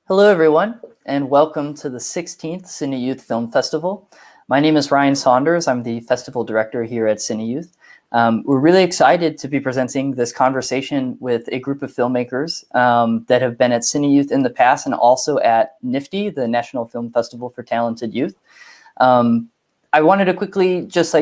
Hello, everyone, and welcome to the 16th CineYouth Film Festival. My name is Ryan Saunders. I'm the festival director here at CineYouth. We're really excited to be presenting this conversation with a group of filmmakers that have been at CineYouth in the past and also at NFFTY, the National Film Festival for Talented Youth. I wanted to quickly just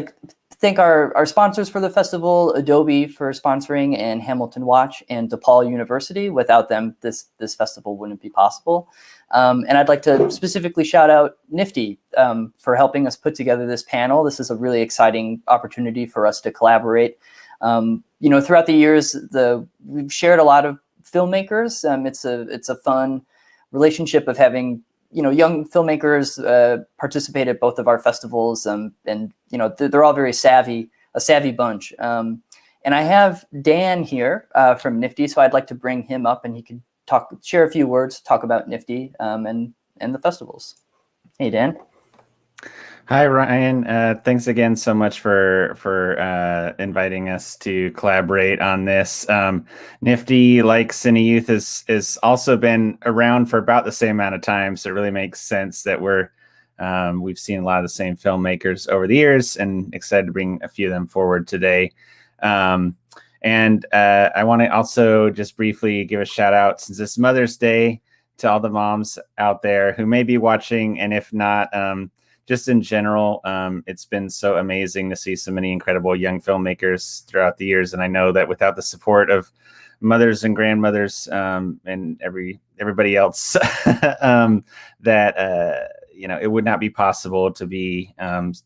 thank our sponsors for the festival, Adobe for sponsoring, and Hamilton Watch and DePaul University. Without them, this festival wouldn't be possible. And I'd like to specifically shout out NFFTY for helping us put together this panel. This is a really exciting opportunity for us to collaborate. Throughout the years, we've shared a lot of filmmakers. It's a fun relationship of having young filmmakers participate at both of our festivals, and they're all very a savvy bunch. And I have Dan here from NFFTY, so I'd like to bring him up, and he can share a few words, talk about NFFTY and the festivals. Hey, Dan. Hi, Ryan. Thanks again so much for inviting us to collaborate on this. NFFTY, like CineYouth, has also been around for about the same amount of time, so it really makes sense that we've seen a lot of the same filmmakers over the years, and excited to bring a few of them forward today. And I want to also just briefly give a shout out, since it's Mother's Day, to all the moms out there who may be watching, and if not, just in general, it's been so amazing to see so many incredible young filmmakers throughout the years. And I know that without the support of mothers and grandmothers and everybody else, it would not be possible to be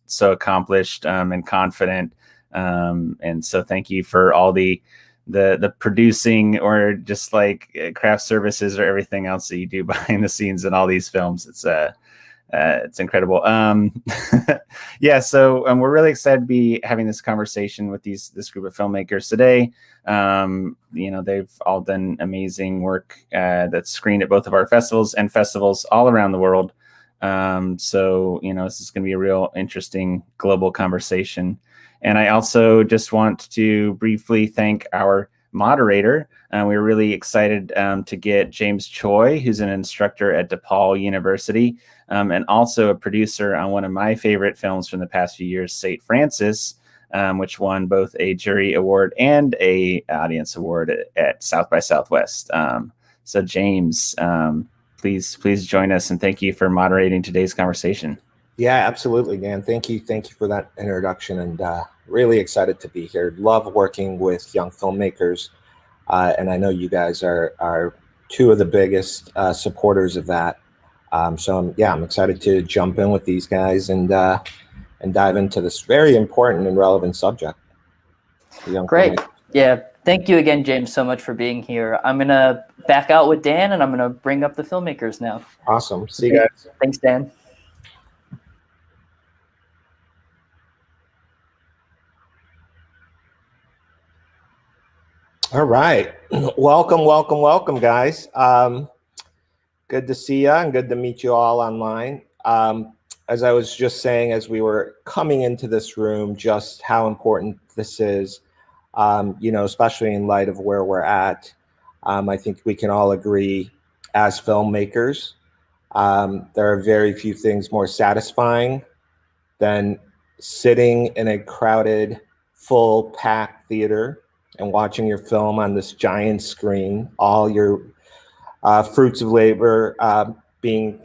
so accomplished and confident. And so thank you for all the producing, or just like craft services, or everything else that you do behind the scenes in all these films. It's incredible. Yeah, so we're really excited to be having this conversation with this group of filmmakers today. They've all done amazing work that's screened at both of our festivals and festivals all around the world. So this is going to be a real interesting global conversation. And I also just want to briefly thank our moderator. We were really excited to get James Choi, who's an instructor at DePaul University, and also a producer on one of my favorite films from the past few years, St. Francis, which won both a jury award and a audience award at South by Southwest. So James, please join us, and thank you for moderating today's conversation. Yeah, absolutely, Dan. Thank you for that introduction, and really excited to be here. Love working with young filmmakers, and I know you guys are two of the biggest supporters of that. So I'm excited to jump in with these guys and dive into this very important and relevant subject. Great. Yeah. Thank you again, James, so much for being here. I'm going to back out with Dan, and I'm going to bring up the filmmakers now. Awesome. See you guys. Thanks, Dan. All right. Welcome, guys. Good to see you, and good to meet you all online. As I was just saying, as we were coming into this room, just how important this is, especially in light of where we're at. I think we can all agree, as filmmakers, there are very few things more satisfying than sitting in a crowded, full, packed theater and watching your film on this giant screen, all your fruits of labor being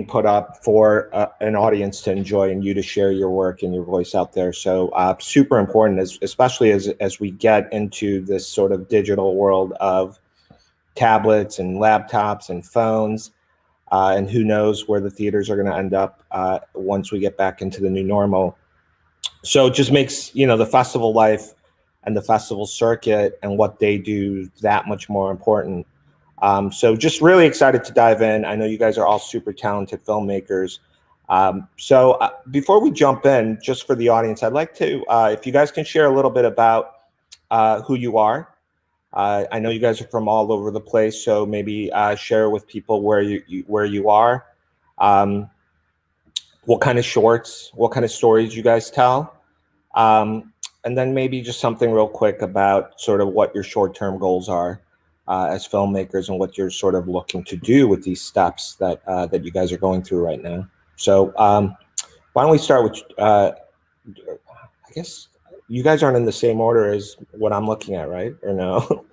put up for an audience to enjoy, and you to share your work and your voice out there. So super important, especially as we get into this sort of digital world of tablets and laptops and phones, and who knows where the theaters are going to end up once we get back into the new normal. So it just makes the festival life and the festival circuit and what they do that much more important. So just really excited to dive in. I know you guys are all super talented filmmakers. So before we jump in, just for the audience, I'd like to, if you guys can share a little bit about who you are. I know you guys are from all over the place, so maybe share with people where you are, what kind of shorts, what kind of stories you guys tell. And then maybe just something real quick about sort of what your short-term goals are as filmmakers and what you're sort of looking to do with these steps that that you guys are going through right now. So why don't we start with, I guess you guys aren't in the same order as what I'm looking at, right? Or no?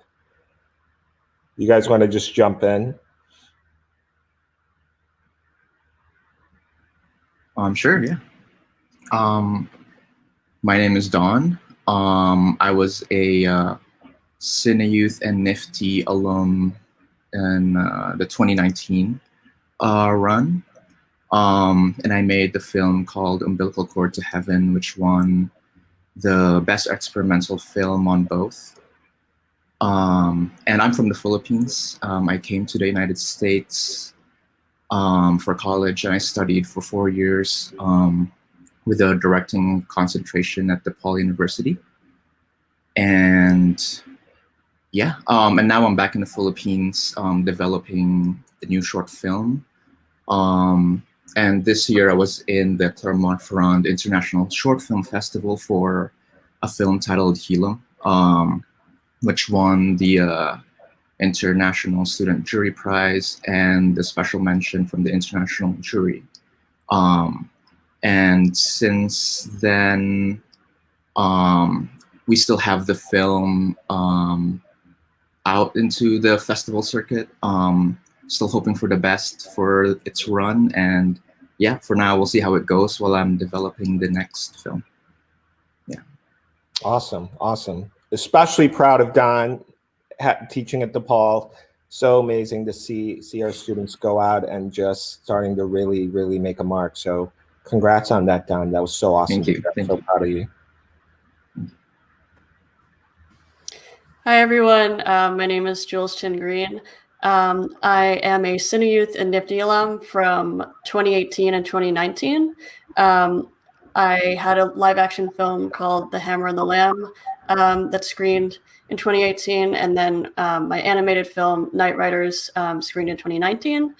You guys want to just jump in? Sure, yeah. My name is Don. I was a CineYouth and NFFTY alum in the 2019 run. And I made the film called Umbilical Cord to Heaven, which won the Best Experimental Film on both. And I'm from the Philippines. I came to the United States for college, and I studied for 4 years with a directing concentration at DePaul University. And yeah, and now I'm back in the Philippines developing the new short film. And this year I was in the Clermont-Ferrand International Short Film Festival for a film titled Hilo, which won the International Student Jury Prize and the special mention from the international jury. And since then, we still have the film out into the festival circuit. Still hoping for the best for its run. And yeah, for now, we'll see how it goes while I'm developing the next film. Yeah. Awesome, awesome. Especially proud of Don teaching at DePaul. So amazing to see our students go out and just starting to really, really make a mark. So congrats on that, Don. That was so awesome. Thank you. I'm so proud of you. Hi, everyone. My name is Jules Chin Greene. I am a CineYouth and NFFTY alum from 2018 and 2019. I had a live action film called The Hammer and the Lamb that screened in 2018, and then my animated film Night Riders screened in 2019.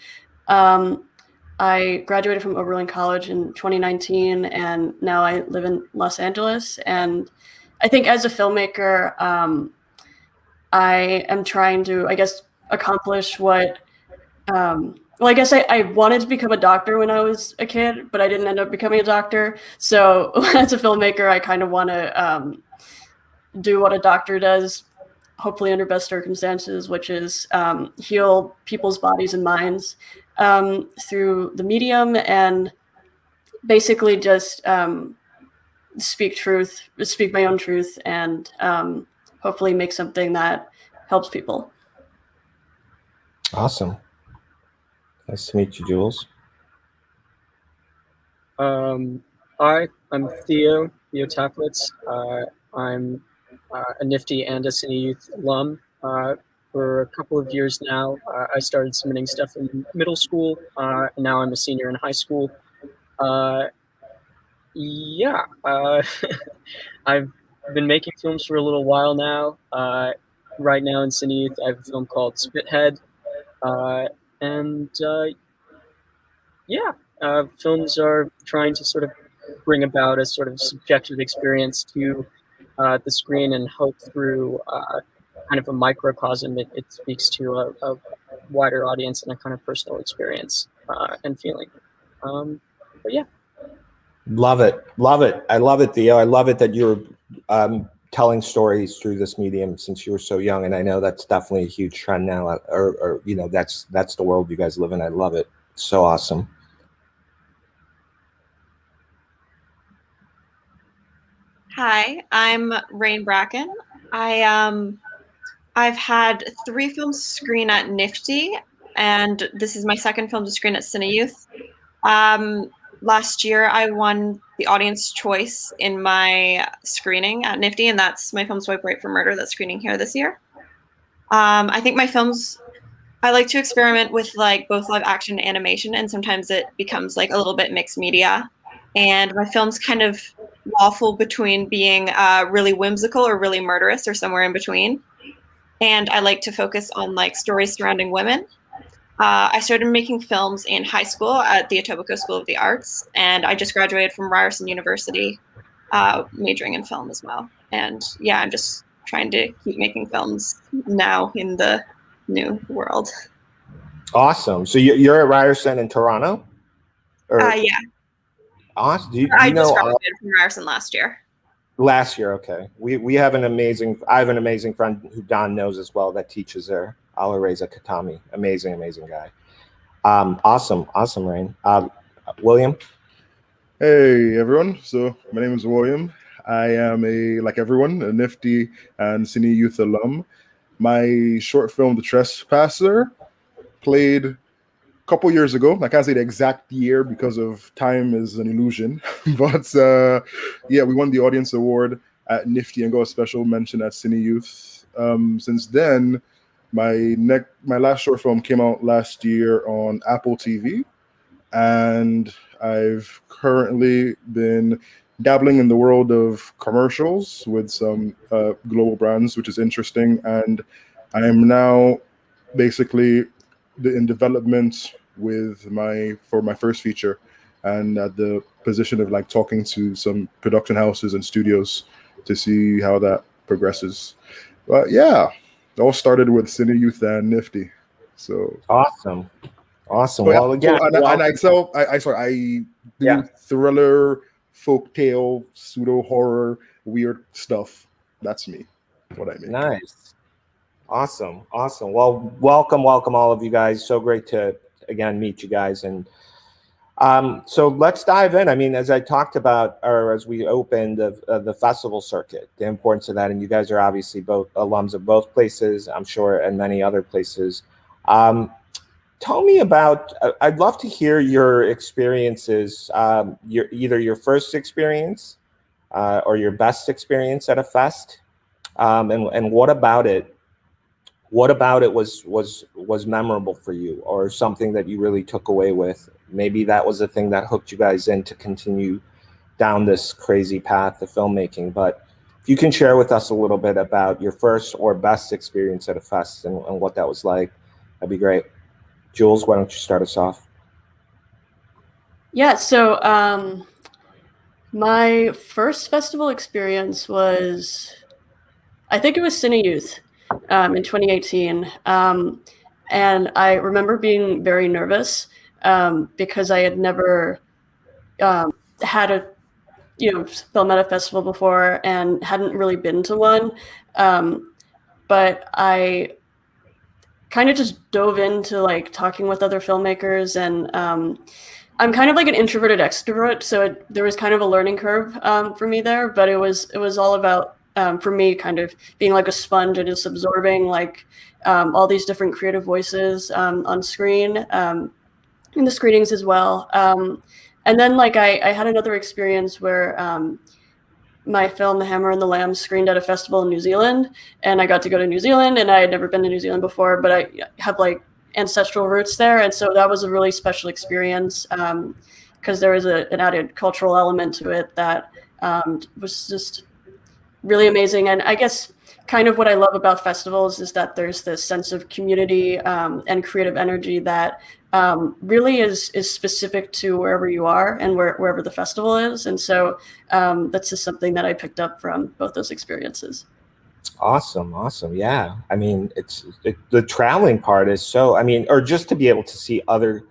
I graduated from Oberlin College in 2019, and now I live in Los Angeles. And I think as a filmmaker, I am trying to, I guess, accomplish what, well, I guess I wanted to become a doctor when I was a kid, but I didn't end up becoming a doctor. So as a filmmaker, I kind of want to do what a doctor does, hopefully under best circumstances, which is heal people's bodies and minds through the medium, and basically just speak my own truth, and hopefully make something that helps people. Awesome. Nice to meet you, Jules. Hi, I'm Theo Taplitz. I'm a NFFTY and a CineYouth alum. For a couple of years now, I started submitting stuff in middle school, and now I'm a senior in high school. I've been making films for a little while now. Right now in CineYouth, I have a film called Spithead. Films are trying to sort of bring about a sort of subjective experience to the screen, and hope through kind of a microcosm it speaks to a wider audience and a kind of personal experience and feeling. But yeah. Love it. I love it, Theo. I love it that you're telling stories through this medium since you were so young, and I know that's definitely a huge trend now. Or you know, that's the world you guys live in. I love it. So awesome. Hi, I'm Raine Bracken. I've had 3 films screen at NFFTY, and this is my second film to screen at CineYouth. Last year, I won the audience choice in my screening at NFFTY, and that's my film Swipe Right for Murder that's screening here this year. I think my films, I like to experiment with like both live action and animation, and sometimes it becomes like a little bit mixed media. And my films kind of waffle between being really whimsical or really murderous, or somewhere in between. And I like to focus on like stories surrounding women. I started making films in high school at the Etobicoke School of the Arts, and I just graduated from Ryerson University, majoring in film as well. And yeah, I'm just trying to keep making films now in the new world. Awesome. So you're at Ryerson in Toronto? Yeah. Awesome. Do I you just know graduated from Ryerson last year. last year? Okay. I have an amazing friend who Don knows as well that teaches there. Alareza Katami. Amazing guy. Awesome, Raine. William? Hey everyone, so my name is William. I am like everyone, a NFFTY and CineYouth alum. My short film, The Trespasser, played a couple years ago. I can't say the exact year because of time is an illusion, but yeah, we won the audience award at NFFTY and got a special mention at CineYouth. Since then, my last short film came out last year on Apple TV, and I've currently been dabbling in the world of commercials with some global brands, which is interesting. And I am now basically in development for my first feature, and at the position of like talking to some production houses and studios to see how that progresses. But yeah, it all started with CineYouth and NFFTY. So Awesome. So, Well, again, I do thriller, folktale, pseudo horror, weird stuff. That's me. What I make. Nice. Awesome. Well, welcome all of you guys. So great to again meet you guys. And so let's dive in. I mean, as I talked about, or as we opened the festival circuit, the importance of that, and you guys are obviously both alums of both places, I'm sure, and many other places. Tell me about, I'd love to hear your experiences, either your first experience or your best experience at a fest, and what about it was memorable for you, or something that you really took away with. Maybe that was the thing that hooked you guys in to continue down this crazy path of filmmaking. But if you can share with us a little bit about your first or best experience at a fest and what that was like, that'd be great. Jules, why don't you start us off? Yeah, so my first festival experience was, I think it was CineYouth in 2018. And I remember being very nervous because I had never had a film at a festival before and hadn't really been to one. But I kind of just dove into like talking with other filmmakers, and I'm kind of like an introverted extrovert, so there was kind of a learning curve for me there, but it was all about for me kind of being like a sponge and just absorbing like all these different creative voices on screen in the screenings as well. And then like I had another experience where my film, The Hammer and the Lamb, screened at a festival in New Zealand, and I got to go to New Zealand, and I had never been to New Zealand before, but I have like ancestral roots there, and so that was a really special experience because there was an added cultural element to it that was just really amazing. And I guess kind of what I love about festivals is that there's this sense of community and creative energy that really is specific to wherever you are and wherever the festival is. And so that's just something that I picked up from both those experiences. Awesome. Yeah. I mean, the traveling part is so, I mean, or just to be able to see other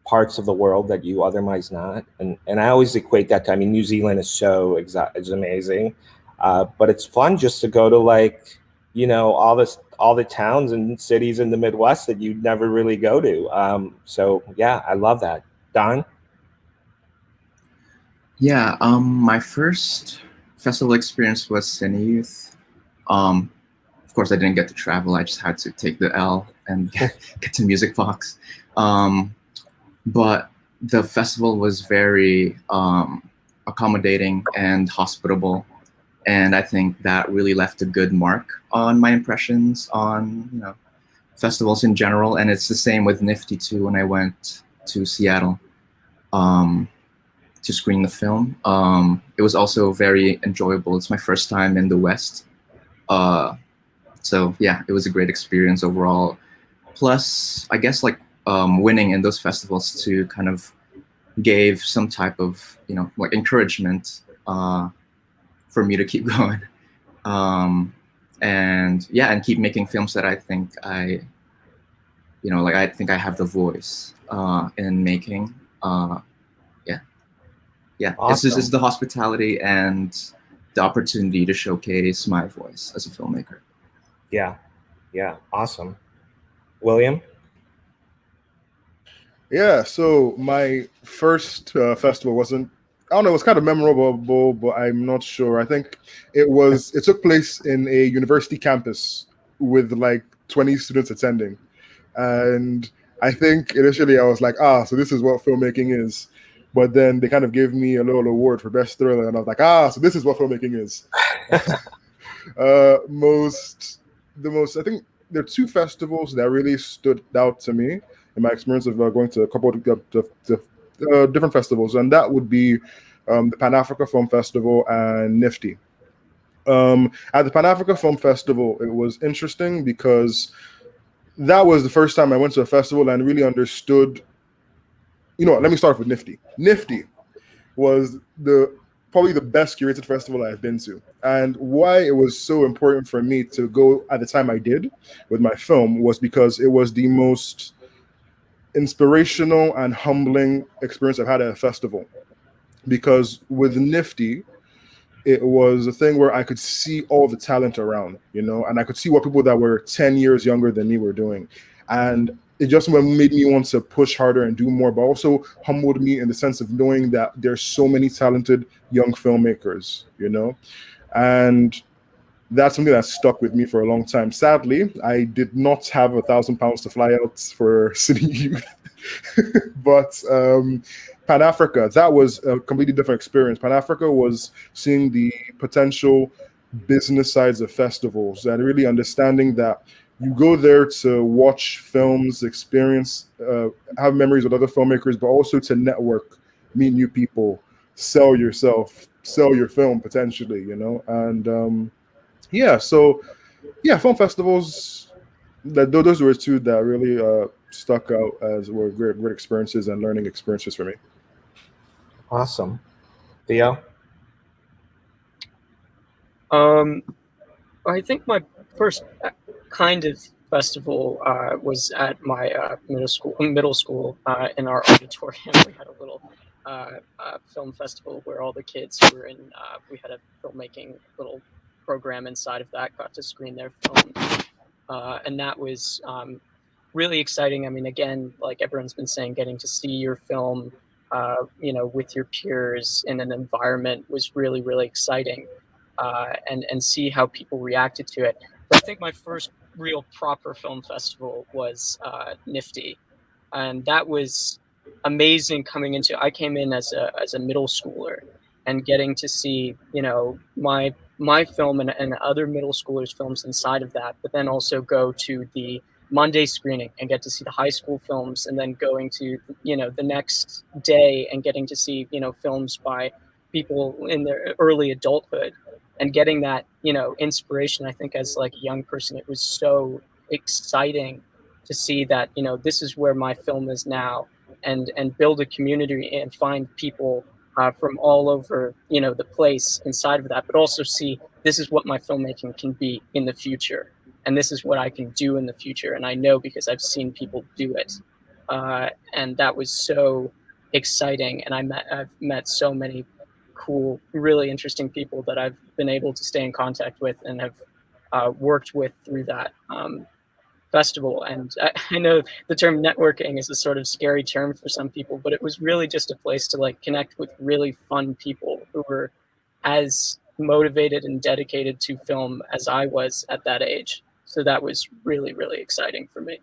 parts of the world that you otherwise not. And I always equate that to, I mean, New Zealand is so it's amazing. But it's fun just to go to like, all the towns and cities in the Midwest that you'd never really go to. So yeah, I love that. Don? Yeah, my first festival experience was CineYouth. Of course, I didn't get to travel. I just had to take the L and get to Music Box. But the festival was very accommodating and hospitable. And I think that really left a good mark on my impressions on, festivals in general. And it's the same with NFFTY too. When I went to Seattle to screen the film, it was also very enjoyable. It's my first time in the West. So yeah, it was a great experience overall. Plus, I guess like winning in those festivals too kind of gave some type of, like encouragement for me to keep going, and keep making films that I think I like I think I have the voice in making. Yeah, Awesome. it's the hospitality and the opportunity to showcase my voice as a filmmaker. Yeah, awesome. William? Yeah, so my first festival wasn't, I don't know, it was kind of memorable, but I'm not sure. I think it took place in a university campus with like 20 students attending. And I think initially I was like, so this is what filmmaking is. But then they kind of gave me a little award for best thriller, and I was like, so this is what filmmaking is. I think there are two festivals that really stood out to me in my experience of going to a couple of different festivals, and that would be the Pan Africa Film Festival and NFFTY. At the Pan Africa Film Festival, it was interesting because that was the first time I went to a festival and really understood. Let me start with NFFTY. NFFTY was probably the best curated festival I've been to. And why it was so important for me to go at the time I did with my film was because it was the most inspirational and humbling experience I've had at a festival. Because with NFFTY, it was a thing where I could see all the talent around, and I could see what people that were 10 years younger than me were doing. And it just made me want to push harder and do more, but also humbled me in the sense of knowing that there's so many talented young filmmakers, and that's something that stuck with me for a long time. Sadly, I did not have £1,000 to fly out for CineYouth, but Pan Africa, that was a completely different experience. Pan Africa was seeing the potential business sides of festivals and really understanding that you go there to watch films, experience, have memories with other filmmakers, but also to network, meet new people, sell yourself, sell your film potentially, And film festivals, those were two that really stuck out as were great experiences and learning experiences for me. Awesome. Theo? I think my first kind of festival was at my middle school in our auditorium. We had a little film festival where all the kids who were in, we had a filmmaking little program inside of that, got to screen their film. And that was really exciting. I mean, again, like everyone's been saying, getting to see your film, with your peers in an environment was really, really exciting. And see how people reacted to it. But I think my first real proper film festival was NFFTY, and that was amazing. I came in as a middle schooler, and getting to see my film and other middle schoolers' films inside of that, but then also go to the Monday screening and get to see the high school films, and then going to the next day and getting to see films by people in their early adulthood. And getting that, inspiration, I think as like a young person, it was so exciting to see that, this is where my film is now, and build a community and find people from all over, the place inside of that, but also see this is what my filmmaking can be in the future. And this is what I can do in the future. And I know because I've seen people do it. And that was so exciting. And I've met so many cool, really interesting people that I've been able to stay in contact with and have worked with through that festival. And I know the term networking is a sort of scary term for some people, but it was really just a place to like connect with really fun people who were as motivated and dedicated to film as I was at that age. So that was really, really exciting for me.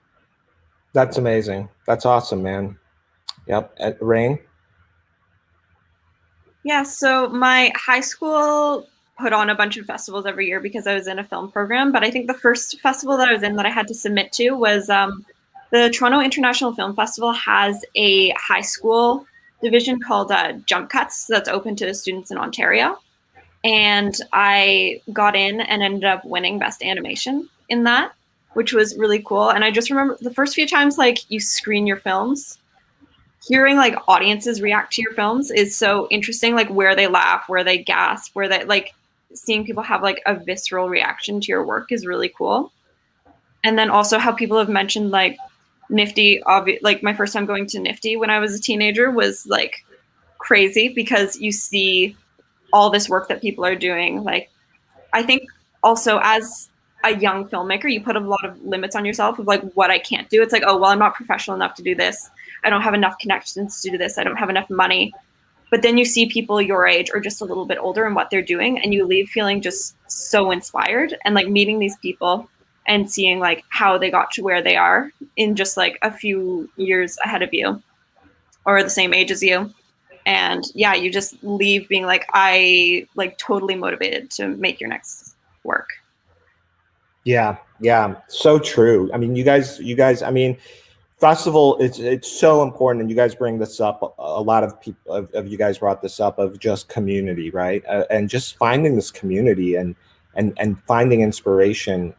That's amazing. That's awesome, man. Yep. Raine? Yeah, so my high school put on a bunch of festivals every year because I was in a film program. But I think the first festival that I was in that I had to submit to was the Toronto International Film Festival has a high school division called Jump Cuts that's open to students in Ontario. And I got in and ended up winning Best Animation in that, which was really cool. And I just remember the first few times like you screen your films, hearing like audiences react to your films is so interesting, like where they laugh, where they gasp, where they like seeing people have like a visceral reaction to your work is really cool. And then also how people have mentioned like NFFTY, like my first time going to NFFTY when I was a teenager was like crazy, because you see all this work that people are doing. Like, I think also as a young filmmaker, you put a lot of limits on yourself of like what I can't do. It's like, oh, well, I'm not professional enough to do this. I don't have enough connections to do this. I don't have enough money. But then you see people your age or just a little bit older and what they're doing, and you leave feeling just so inspired, and like meeting these people and seeing like how they got to where they are in just like a few years ahead of you or the same age as you. And yeah, you just leave being like, I like totally motivated to make your next work. Yeah, so true. I mean, you guys, I mean, festival, it's so important, and you guys bring this up. A lot of people of you guys brought this up of just community, right? And just finding this community and finding inspiration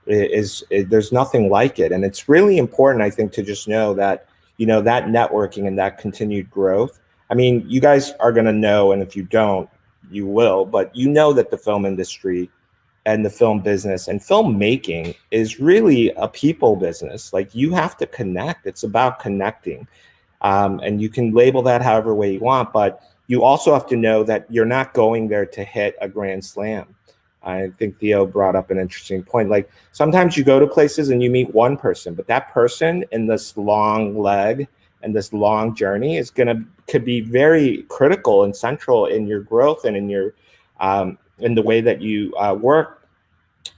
there's nothing like it. And it's really important, I think, to just know that, you know, that networking and that continued growth. I mean, you guys are going to know, and if you don't, you will, but you know that the film industry and the film business and filmmaking is really a people business. Like, you have to connect. It's about connecting. And you can label that however way you want, but you also have to know that you're not going there to hit a grand slam. I think Theo brought up an interesting point. Like, sometimes you go to places and you meet one person, but that person in this long leg and this long journey could be very critical and central in your growth and in your in the way that you work.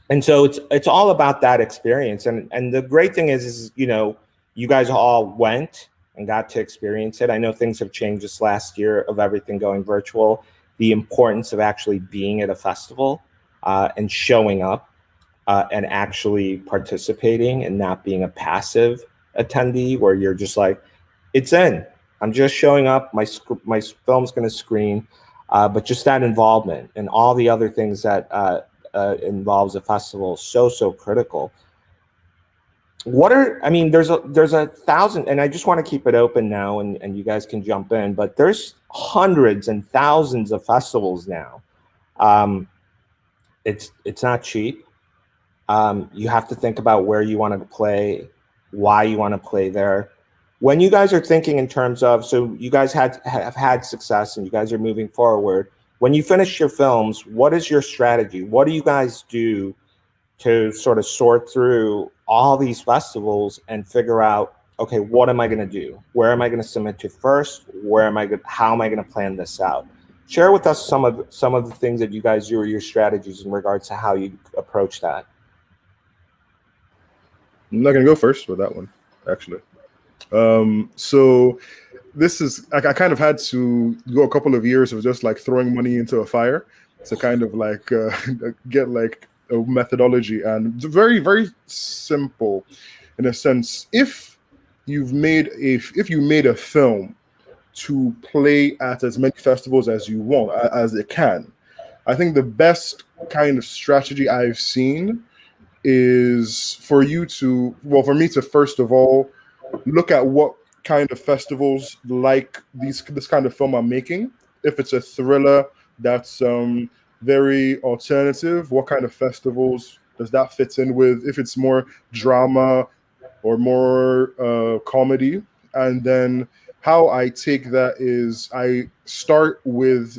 And so it's all about that experience. And the great thing is, you know, you guys all went and got to experience it. I know things have changed this last year of everything going virtual, the importance of actually being at a festival and showing up and actually participating and not being a passive attendee where you're just like, it's in, I'm just showing up, my film's going to screen, but just that involvement and all the other things that involves a festival is so critical. I mean, there's a thousand, and I just want to keep it open now, and you guys can jump in, but there's hundreds and thousands of festivals now. It's not cheap. You have to think about where you want to play, why you want to play there. When you guys are thinking in terms of, so you guys have had success and you guys are moving forward, when you finish your films, what is your strategy? What do you guys do to sort of sort through all these festivals and figure out, okay, what am I going to do? Where am I going to submit to first? How am I going to plan this out? Share with us some of the things that you guys do, or your strategies in regards to how you approach that. I'm not going to go first with that one, actually. So this is, I kind of had to go a couple of years of just like throwing money into a fire to kind of like get like a methodology, and very, very simple in a sense. If you made a film to play at as many festivals as you want, as it can, I think the best kind of strategy I've seen is for me to first of all look at what kind of festivals like this kind of film I'm making. If it's a thriller that's very alternative, what kind of festivals does that fit in with? If it's more drama or more comedy, and then how I take that is I start with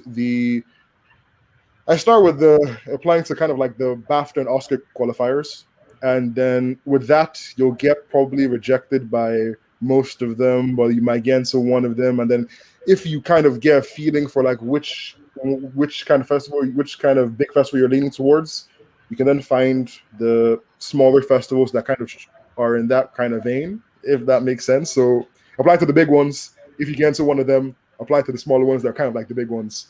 applying to kind of like the BAFTA and Oscar qualifiers. And then with that, you'll get probably rejected by most of them, but you might get into one of them. And then if you kind of get a feeling for like which kind of festival, which kind of big festival you're leaning towards, you can then find the smaller festivals that kind of are in that kind of vein, if that makes sense. So apply to the big ones. If you get into one of them, apply to the smaller ones that are kind of like the big ones.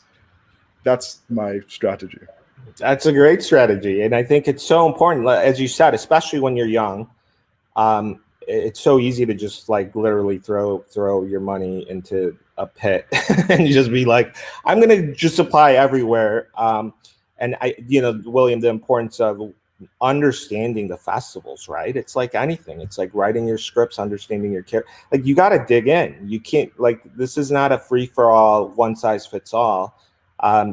That's my strategy. That's a great strategy. And I think it's so important, as you said, especially when you're young. It's so easy to just like literally throw your money into a pit and you just be like, I'm going to just apply everywhere. And William, the importance of understanding the festivals, right? It's like anything. It's like writing your scripts, understanding your character. Like, you got to dig in. You can't, like, this is not a free for all, one size fits all.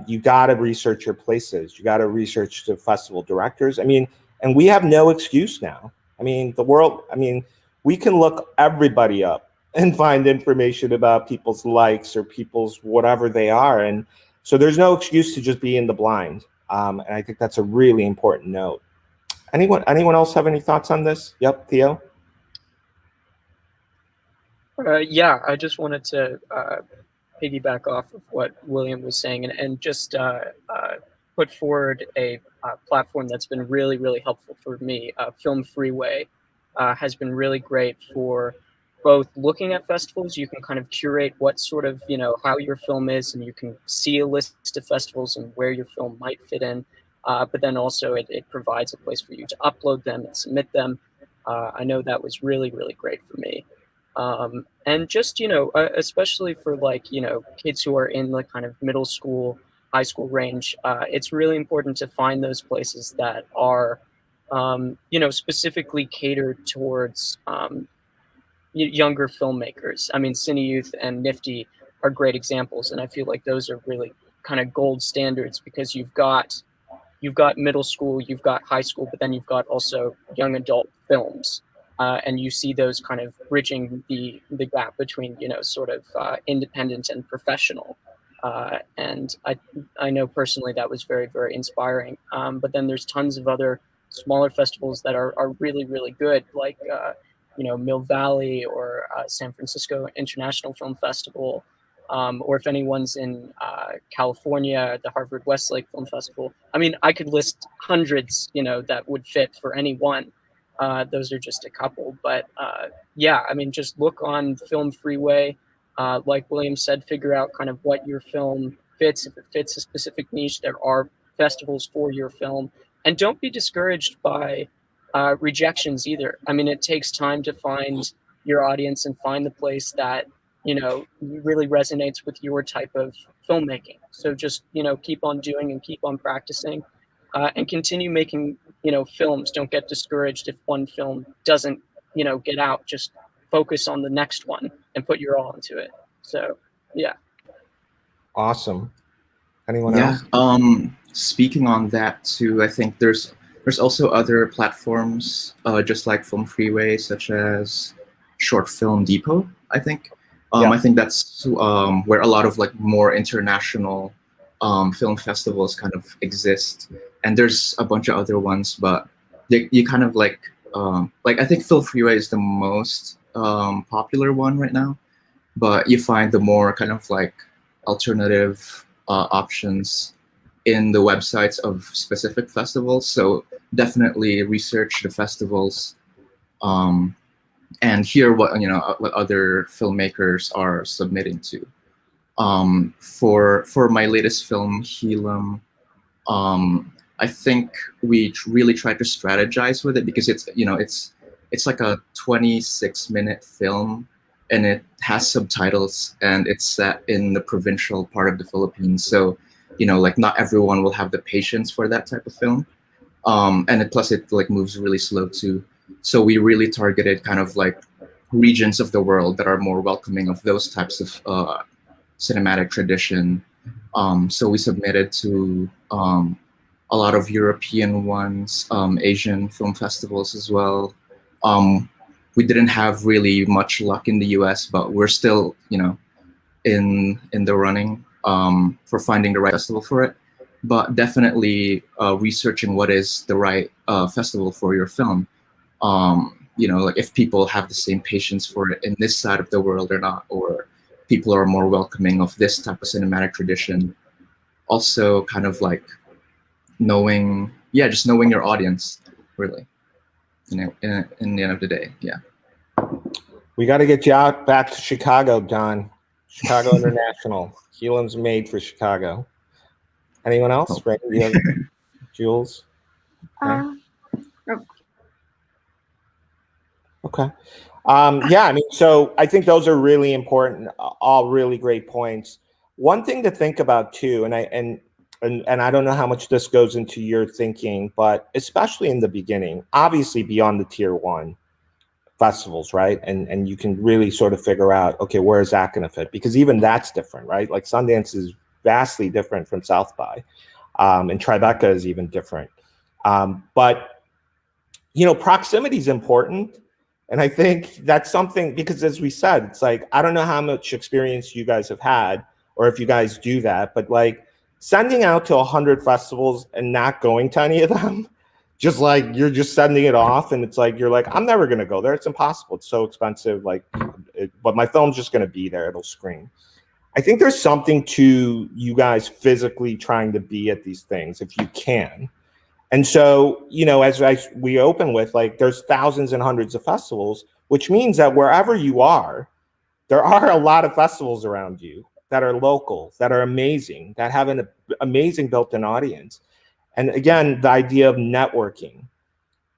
You got to research your places. You got to research the festival directors. I mean, and we have no excuse now. I mean, we can look everybody up and find information about people's likes or people's whatever they are. And so there's no excuse to just be in the blind. And I think that's a really important note. Anyone else have any thoughts on this? Yep, Theo? Yeah, I just wanted to piggyback off of what William was saying and just put forward a platform that's been really, really helpful for me. Film Freeway has been really great for both looking at festivals. You can kind of curate what sort of, how your film is, and you can see a list of festivals and where your film might fit in. But then also it provides a place for you to upload them and submit them. I know that was really, really great for me. And just, especially for kids who are in the kind of middle school, high school range, it's really important to find those places that are, specifically catered towards younger filmmakers. I mean, CineYouth and NFFTY are great examples. And I feel like those are really kind of gold standards, because you've got middle school, you've got high school, but then you've got also young adult films. And you see those kind of bridging the gap between, sort of independent and professional. And I know personally that was very, very inspiring. But then there's tons of other smaller festivals that are really, really good, like, Mill Valley or San Francisco International Film Festival. Or if anyone's in California, the Harvard Westlake Film Festival. I mean, I could list hundreds, that would fit for any one. Those are just a couple, but yeah, I mean, just look on Film Freeway. Like William said, figure out kind of what your film fits. If it fits a specific niche, there are festivals for your film. And don't be discouraged by rejections either. I mean, it takes time to find your audience and find the place that, really resonates with your type of filmmaking. So just, keep on doing and keep on practicing. And continue making, films. Don't get discouraged if one film doesn't, get out. Just focus on the next one and put your all into it. So, yeah. Awesome. Anyone else? Speaking on that too, I think there's also other platforms just like Film Freeway, such as Short Film Depot, I think. I think that's where a lot of more international film festivals kind of exist, and there's a bunch of other ones, but you kind of I think Film Freeway is the most popular one right now, but you find the more kind of alternative options in the websites of specific festivals. So definitely research the festivals and hear what other filmmakers are submitting to. For my latest film, Helam, I think we really tried to strategize with it, because it's like a 26-minute film, and it has subtitles, and it's set in the provincial part of the Philippines. So, not everyone will have the patience for that type of film. And plus it moves really slow too. So we really targeted kind of regions of the world that are more welcoming of those types of cinematic tradition. So we submitted to a lot of European ones, Asian film festivals as well. We didn't have really much luck in the US, but we're still, in the running for finding the right festival for it. But definitely researching what is the right festival for your film. If people have the same patience for it in this side of the world or not, or people are more welcoming of this type of cinematic tradition. Also kind of knowing your audience, really, in the end of the day. Yeah. We got to get you out back to Chicago, Don. Chicago International. Helam's made for Chicago. Anyone else? Right? You have Jules? Okay. Yeah, I mean, so I think those are really important, all really great points. One thing to think about too, and I don't know how much this goes into your thinking, but especially in the beginning, obviously beyond the tier 1 festivals, right? And you can really sort of figure out, okay, where is that going to fit? Because even that's different, right? Like Sundance is vastly different from South by, and Tribeca is even different. But proximity is important. And I think that's something, because as we said, it's like, I don't know how much experience you guys have had, or if you guys do that, but like sending out to 100 festivals and not going to any of them, just like you're just sending it off, and it's like, you're like, I'm never going to go there. It's impossible. It's so expensive. Like, but my film's just going to be there. It'll screen. I think there's something to you guys physically trying to be at these things if you can. And so, you know, as we open with, like, there's thousands and hundreds of festivals, which means that wherever you are, there are a lot of festivals around you that are local, that are amazing, that have an amazing built-in audience. And again, the idea of networking,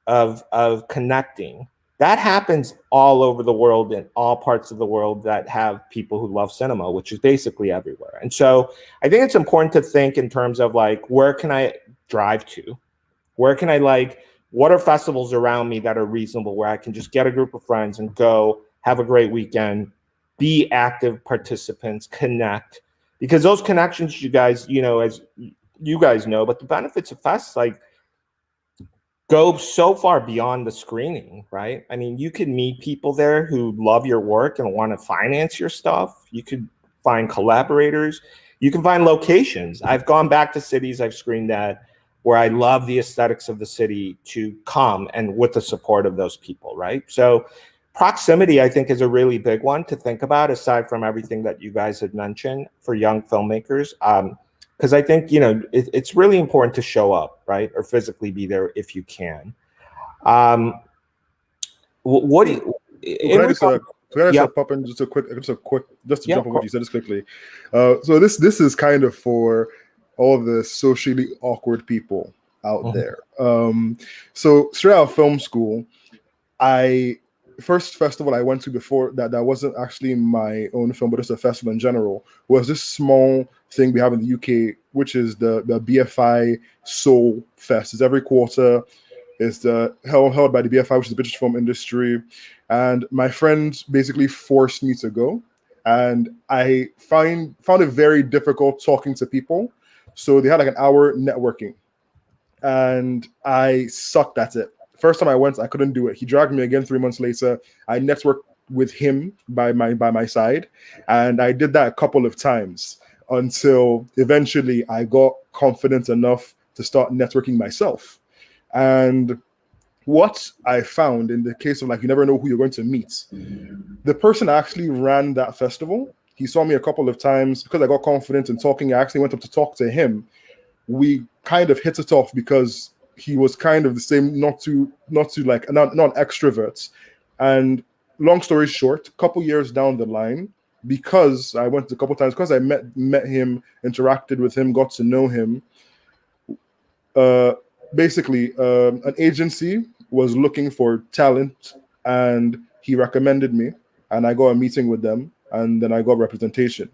of connecting, that happens all over the world, in all parts of the world that have people who love cinema, which is basically everywhere. And so I think it's important to think in terms of like, where can I drive to? Where can I, like, what are festivals around me that are reasonable, where I can just get a group of friends and go have a great weekend, be active participants, connect? Because those connections, you guys, you know, as you guys know, but the benefits of fests, like, go so far beyond the screening, right? I mean, you can meet people there who love your work and want to finance your stuff. You could find collaborators. You can find locations. I've gone back to cities I've screened at where I love the aesthetics of the city to come, and with the support of those people, right? So proximity, I think, is a really big one to think about, aside from everything that you guys had mentioned for young filmmakers. Because I think, you know, it's really important to show up, right? Or physically be there if you can. What do you... Can I just pop in just a quick to jump on what you said just quickly. So this is kind of for all the socially awkward people out there. So straight out of film school, first festival I went to before that wasn't actually my own film, but just a festival in general, was this small thing we have in the UK, which is the BFI Soul Fest. It's every quarter. It's held by the BFI, which is the British film industry. And my friend basically forced me to go. And I found it very difficult talking to people. So they had like an hour networking. And I sucked at it. First time I went, I couldn't do it. He dragged me again 3 months later. I networked with him by my side. And I did that a couple of times until eventually I got confident enough to start networking myself. And what I found in the case of, like, you never know who you're going to meet, the person actually ran that festival. He saw me a couple of times. Because I got confident in talking, I actually went up to talk to him. We kind of hit it off because he was kind of the same, not extroverts. And long story short, a couple years down the line, because I went a couple times, because I met him, interacted with him, got to know him, basically an agency was looking for talent, and he recommended me, and I got a meeting with them, and then I got representation.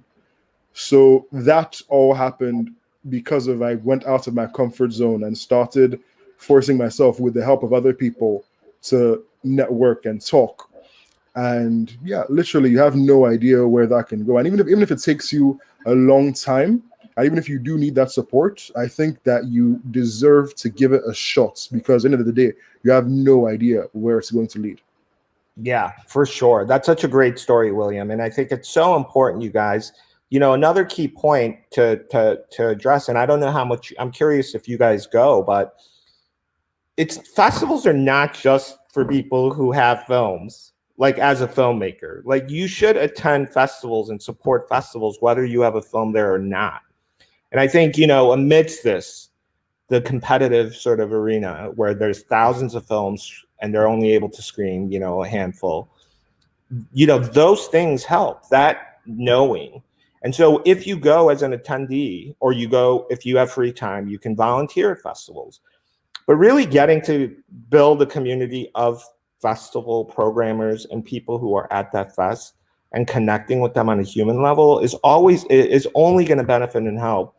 So that all happened because I went out of my comfort zone and started forcing myself, with the help of other people, to network and talk. And yeah, literally, you have no idea where that can go. And even if it takes you a long time, and even if you do need that support, I think that you deserve to give it a shot, because at the end of the day, you have no idea where it's going to lead. Yeah, for sure. That's such a great story, William. And I think it's so important, you guys. You know, another key point to address, and I don't know how much, I'm curious if you guys go, but festivals are not just for people who have films. Like, as a filmmaker, like, you should attend festivals and support festivals, whether you have a film there or not. And I think, you know, amidst this, the competitive sort of arena where there's thousands of films and they're only able to screen, you know, a handful, you know, those things help, that knowing. And so if you go as an attendee, or you go, if you have free time, you can volunteer at festivals. But really getting to build a community of festival programmers and people who are at that fest and connecting with them on a human level is only going to benefit and help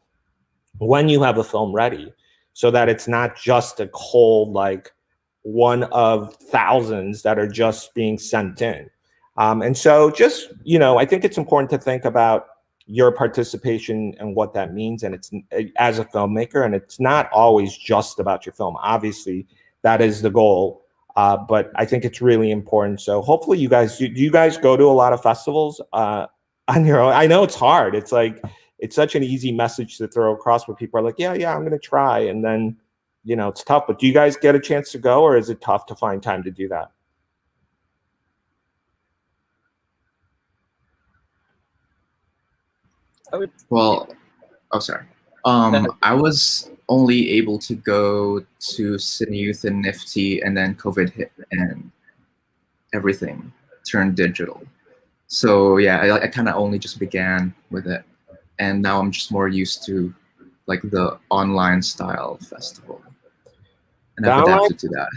when you have a film ready, so that it's not just a cold, like, one of thousands that are just being sent in. And so just, you know, I think it's important to think about your participation and what that means, and it's as a filmmaker, and it's not always just about your film. Obviously, that is the goal. But I think it's really important. So hopefully you guys, do you guys go to a lot of festivals on your own? I know it's hard. It's like, it's such an easy message to throw across where people are like, yeah, I'm going to try. And then, you know, it's tough. But do you guys get a chance to go, or is it tough to find time to do that? Well, oh, sorry. I was only able to go to CineYouth and NFFTY, and then COVID hit and everything turned digital. So yeah, I kind of only just began with it, and now I'm just more used to like the online style festival, and I've adapted to that.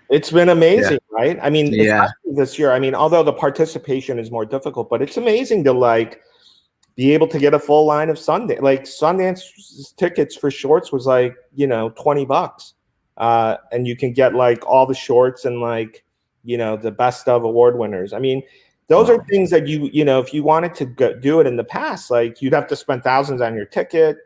It's been amazing, right? I mean, yeah, especially this year. I mean, although the participation is more difficult, but it's amazing to like be able to get a full line of Sundance. Like Sundance tickets for shorts was like, you know, $20, and you can get like all the shorts and like, you know, the best of award winners. I mean, those are things that you know, if you wanted to do it in the past, like you'd have to spend thousands on your ticket,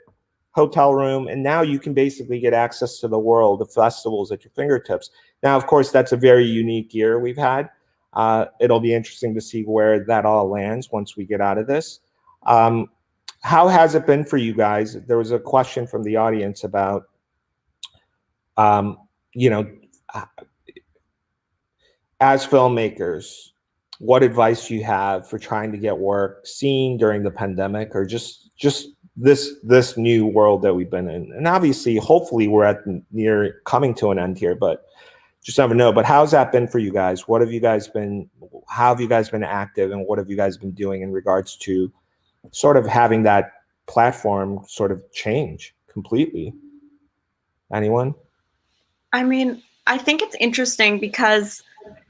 hotel room, and now you can basically get access to the world of festivals at your fingertips. Now, of course, that's a very unique year we've had. It'll be interesting to see where that all lands once we get out of this. How has it been for you guys? There was a question from the audience about, you know, as filmmakers, what advice you have for trying to get work seen during the pandemic, or just this new world that we've been in. And obviously, hopefully we're near coming to an end here, but just never know. But how's that been for you guys? How have you guys been active, and what have you guys been doing in regards to sort of having that platform sort of change completely? Anyone? I mean, I think it's interesting because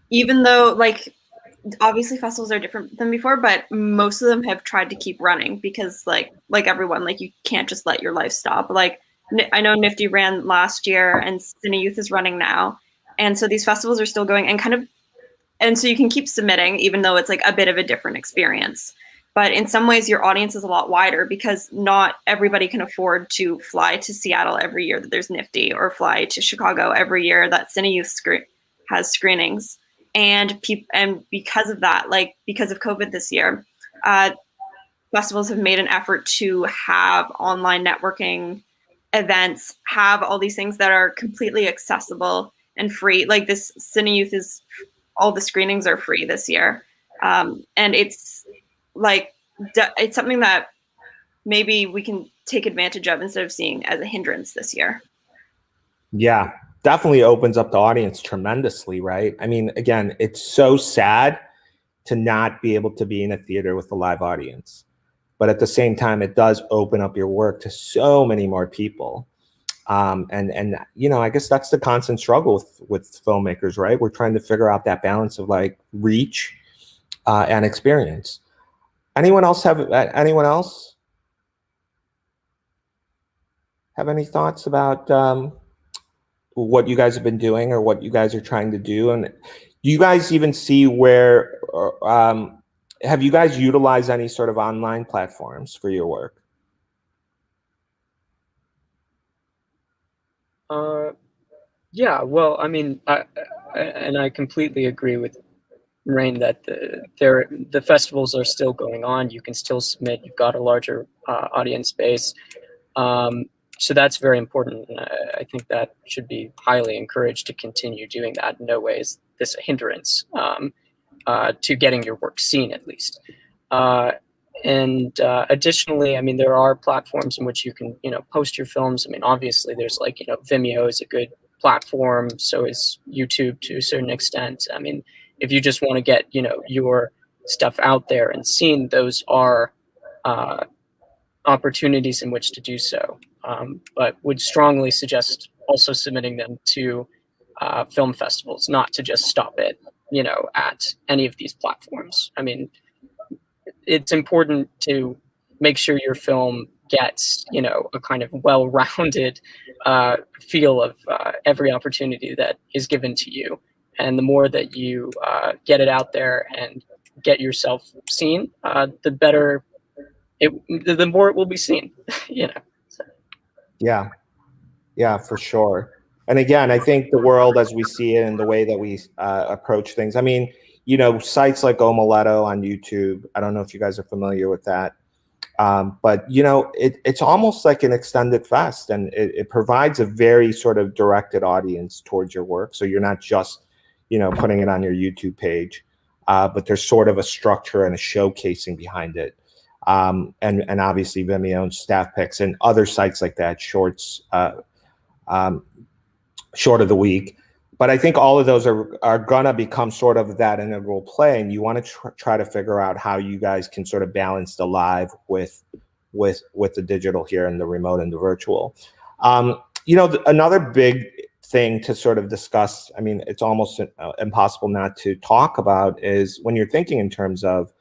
even though, like, obviously festivals are different than before, but most of them have tried to keep running because like everyone, like, you can't just let your life stop. Like, I know NFFTY ran last year and CineYouth is running now. And so these festivals are still going, and so you can keep submitting even though it's like a bit of a different experience. But in some ways your audience is a lot wider because not everybody can afford to fly to Seattle every year that there's NFFTY, or fly to Chicago every year that CineYouth has screenings. And because of that, like because of COVID this year, festivals have made an effort to have online networking events, have all these things that are completely accessible and free. Like this CineYouth all the screenings are free this year. And it's like, it's something that maybe we can take advantage of instead of seeing as a hindrance this year. Yeah, definitely opens up the audience tremendously, right? I mean, again, it's so sad to not be able to be in a theater with a live audience, but at the same time, it does open up your work to so many more people. And you know, I guess that's the constant struggle with filmmakers, right? We're trying to figure out that balance of like reach and experience. Anyone else have any thoughts about what you guys have been doing or what you guys are trying to do? And do you guys even see where, have you guys utilized any sort of online platforms for your work? Yeah, well, I mean, I completely agree with Raine that the festivals are still going on. You can still submit. You've got a larger audience base. So that's very important. And I think that should be highly encouraged to continue doing that. In no way is this a hindrance to getting your work seen, at least. And additionally, I mean, there are platforms in which you can, post your films. I mean, obviously, there's like, Vimeo is a good platform. So is YouTube to a certain extent. I mean, if you just want to get, your stuff out there and seen, those are opportunities in which to do so. But would strongly suggest also submitting them to film festivals, not to just stop it, at any of these platforms. I mean, it's important to make sure your film gets, a kind of well-rounded feel of every opportunity that is given to you. And the more that you get it out there and get yourself seen, the better the more it will be seen, So. Yeah, for sure. And again, I think the world as we see it and the way that we approach things. I mean, sites like Omoletto on YouTube. I don't know if you guys are familiar with that. But it's almost like an extended fest, and it provides a very sort of directed audience towards your work. So you're not just, putting it on your YouTube page, but there's sort of a structure and a showcasing behind it. And obviously Vimeo and Staff Picks and other sites like that, Shorts, Short of the Week. But I think all of those are going to become sort of that integral play, and you want to try to figure out how you guys can sort of balance the live with the digital here and the remote and the virtual. Another big thing to sort of discuss, I mean, it's almost impossible not to talk about, is when you're thinking in terms of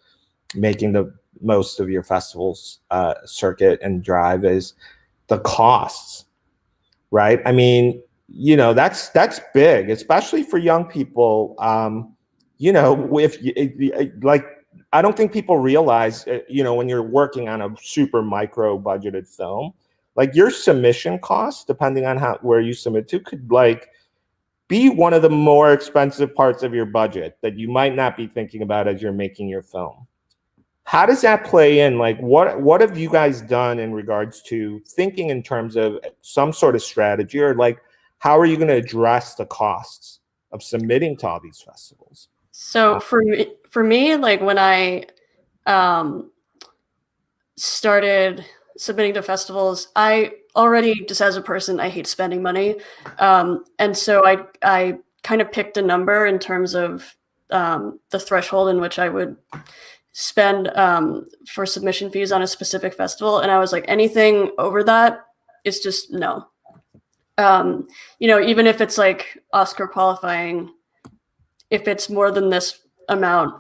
making the most of your festivals circuit and drive, is the costs, right? I mean, that's big, especially for young people. Like, I don't think people realize, when you're working on a super micro budgeted film, like your submission costs, depending on where you submit to, could like be one of the more expensive parts of your budget that you might not be thinking about as you're making your film. How does that play in? Like, what have you guys done in regards to thinking in terms of some sort of strategy, or like, how are you going to address the costs of submitting to all these festivals? So for me, like when I started submitting to festivals, I already, just as a person, I hate spending money. And so I kind of picked a number in terms of the threshold in which I would spend for submission fees on a specific festival. And I was like, anything over that is just no. Even if it's like Oscar qualifying, if it's more than this amount,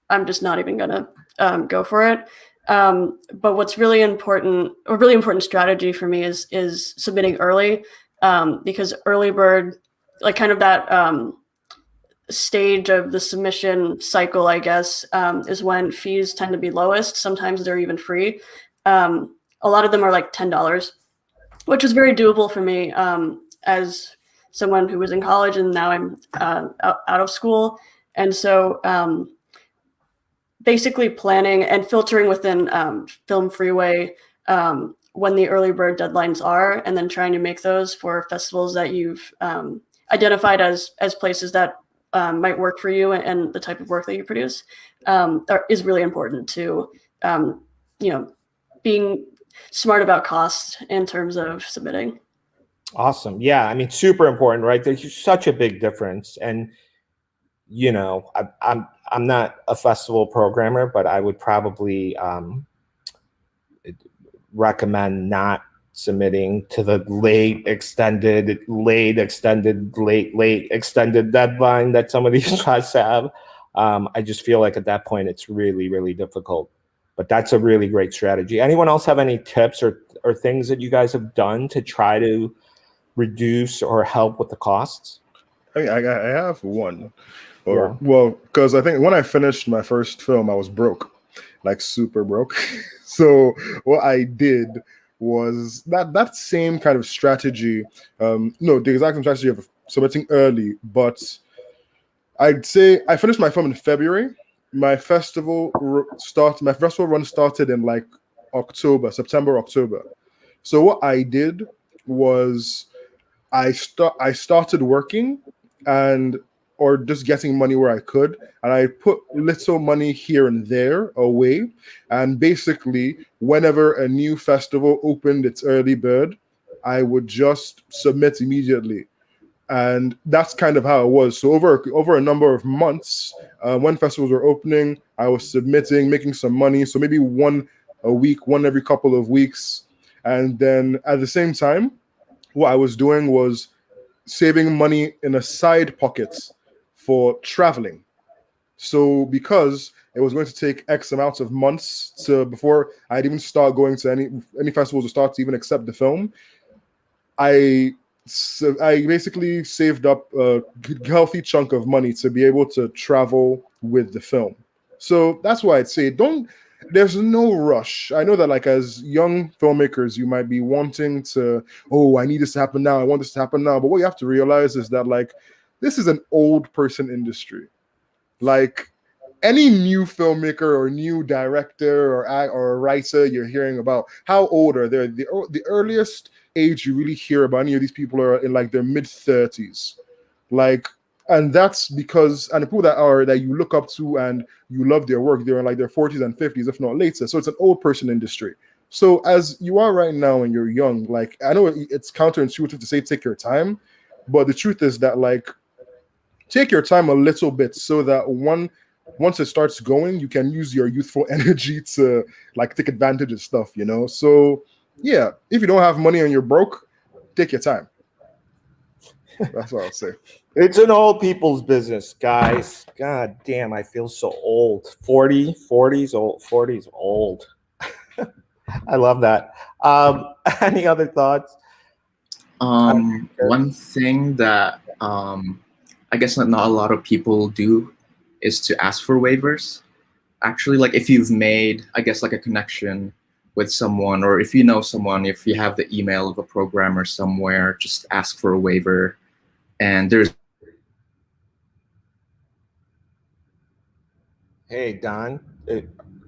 I'm just not even gonna go for it. But what's really important, a really important strategy for me is submitting early, because early bird, like kind of that stage of the submission cycle, I guess, is when fees tend to be lowest. Sometimes they're even free. A lot of them are like $10. Which was very doable for me as someone who was in college, and now I'm out of school. And so basically planning and filtering within Film Freeway when the early bird deadlines are, and then trying to make those for festivals that you've identified as places that might work for you and the type of work that you produce is really important to, being smart about cost in terms of submitting. Awesome. Yeah, I mean, super important, right? There's such a big difference. And I'm not a festival programmer, but I would probably recommend not submitting to the late extended deadline that some of these class have. I just feel like at that point it's really, really difficult. But that's a really great strategy. Anyone else have any tips or things that you guys have done to try to reduce or help with the costs? I have one. Well, because I think when I finished my first film, I was broke, like super broke. So what I did was that same kind of strategy. The exact same strategy of submitting early, but I'd say I finished my film in February. My festival run started in like September, October. So what I did was I started working or just getting money where I could, and I put little money here and there away. And basically, whenever a new festival opened its early bird, I would just submit immediately. And that's kind of how it was. So over a number of months, when festivals were opening, I was submitting, making some money. So maybe one a week, one every couple of weeks. And then at the same time, what I was doing was saving money in a side pocket for traveling. So because it was going to take X amount of months before I'd even start going to any festivals to start to even accept the film, I basically saved up a healthy chunk of money to be able to travel with the film. So that's why I'd say don't there's no rush. I know that like as young filmmakers, you might be wanting to, oh, I need this to happen now. I want this to happen now. But what you have to realize is that like this is an old person industry. Like any new filmmaker or new director or a writer you're hearing about, how old are they? The earliest age you really hear about any of these people are in like their mid-30s. Like, and that's because, and the people that you look up to and you love their work, they're in like their 40s and 50s, if not later. So it's an old person industry. So as you are right now and you're young, like I know it's counterintuitive to say take your time, but the truth is that like take your time a little bit so that once it starts going, you can use your youthful energy to like take advantage of stuff, you know? So yeah, if you don't have money and you're broke, take your time. That's what I'll say. It's an old people's business, guys. God damn, I feel so old. 40's old. 40's old. I love that. Any other thoughts? One thing that I guess not a lot of people do is to ask for waivers. Actually, like if you've made, I guess, like a connection with someone, or if you know someone, if you have the email of a programmer somewhere, just ask for a waiver. And there's Hey, Don,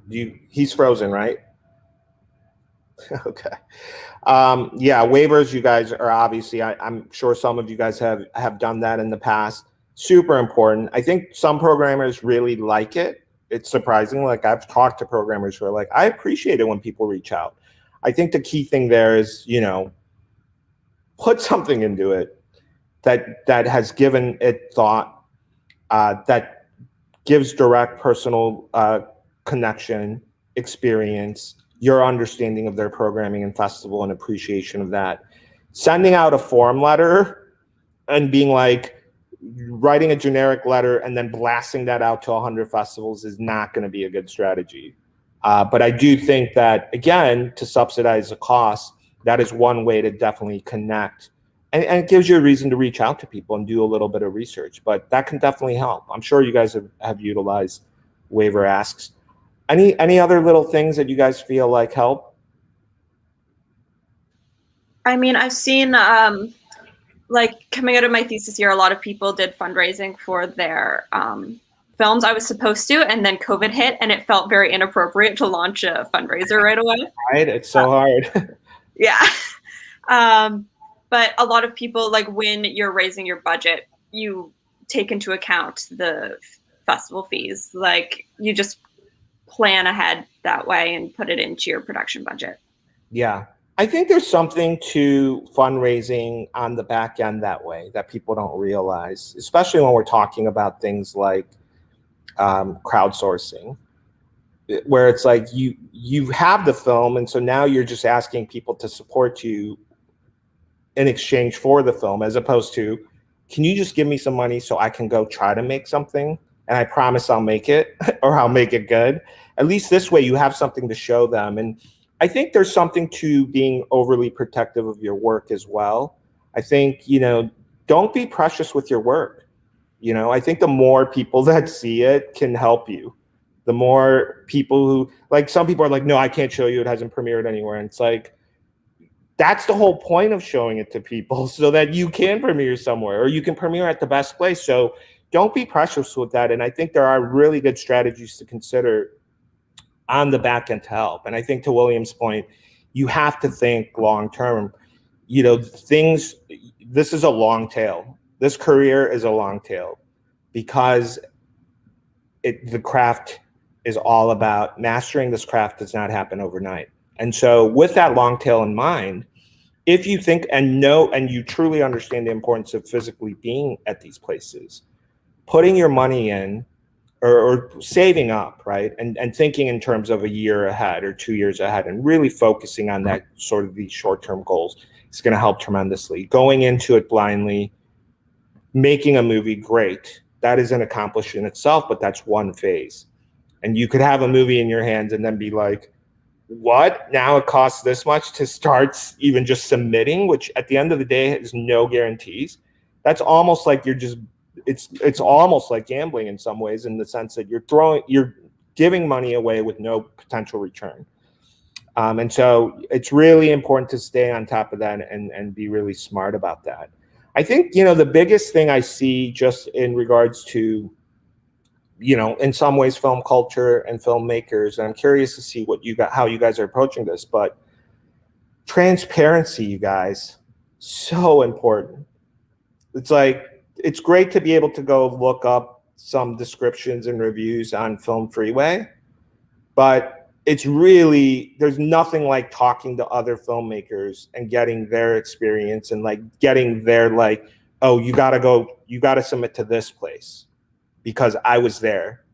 he's frozen, right? Okay. Yeah, waivers, you guys are obviously, I'm sure some of you guys have done that in the past. Super important. I think some programmers really like it. It's surprising. Like I've talked to programmers who are like, I appreciate it when people reach out. I think the key thing there is, you know, put something into it that has given it thought, that gives direct personal connection, experience, your understanding of their programming and festival and appreciation of that. Sending out a form letter and being like, writing a generic letter and then blasting that out to 100 festivals is not going to be a good strategy. But I do think that, again, to subsidize the cost, that is one way to definitely connect. And it gives you a reason to reach out to people and do a little bit of research. But that can definitely help. I'm sure you guys have utilized waiver asks. Any other little things that you guys feel like help? I mean, I've seen, like coming out of my thesis year, a lot of people did fundraising for their films. I was supposed to, and then COVID hit, and it felt very inappropriate to launch a fundraiser right away. Right, it's so hard. Yeah. But a lot of people, like when you're raising your budget, you take into account the festival fees. Like you just plan ahead that way and put it into your production budget. Yeah. I think there's something to fundraising on the back end that way that people don't realize, especially when we're talking about things like crowdsourcing, where it's like you have the film, and so now you're just asking people to support you in exchange for the film, as opposed to, can you just give me some money so I can go try to make something, and I promise I'll make it or I'll make it good. At least this way you have something to show them. And I think there's something to being overly protective of your work as well. I think, you know, don't be precious with your work. You know, I think the more people that see it can help you. The more people who, like, some people are like, no, I can't show you, it hasn't premiered anywhere. And it's like, that's the whole point of showing it to people, so that you can premiere somewhere, or you can premiere at the best place. So don't be precious with that. And I think there are really good strategies to consider on the back end to help. And I think to William's point, you have to think long term. You know, this is a long tail. This career is a long tail, because the craft is all about mastering. This craft does not happen overnight. And so with that long tail in mind, if you think and know and you truly understand the importance of physically being at these places, putting your money in, or saving up, right? And thinking in terms of a year ahead or 2 years ahead, and really focusing on that sort of these short-term goals is going to help tremendously. Going into it blindly, making a movie, great. That is an accomplishment in itself, but that's one phase. And you could have a movie in your hands and then be like, what? Now it costs this much to start even just submitting, which at the end of the day has no guarantees. That's almost like it's almost like gambling in some ways, in the sense that you're giving money away with no potential return. And so it's really important to stay on top of that and be really smart about that. I think, the biggest thing I see just in regards to, in some ways film culture and filmmakers, and I'm curious to see how you guys are approaching this, but transparency, you guys, so important. It's like, it's great to be able to go look up some descriptions and reviews on Film Freeway, but it's really, there's nothing like talking to other filmmakers and getting their experience and like getting their like, oh, you gotta submit to this place because I was there.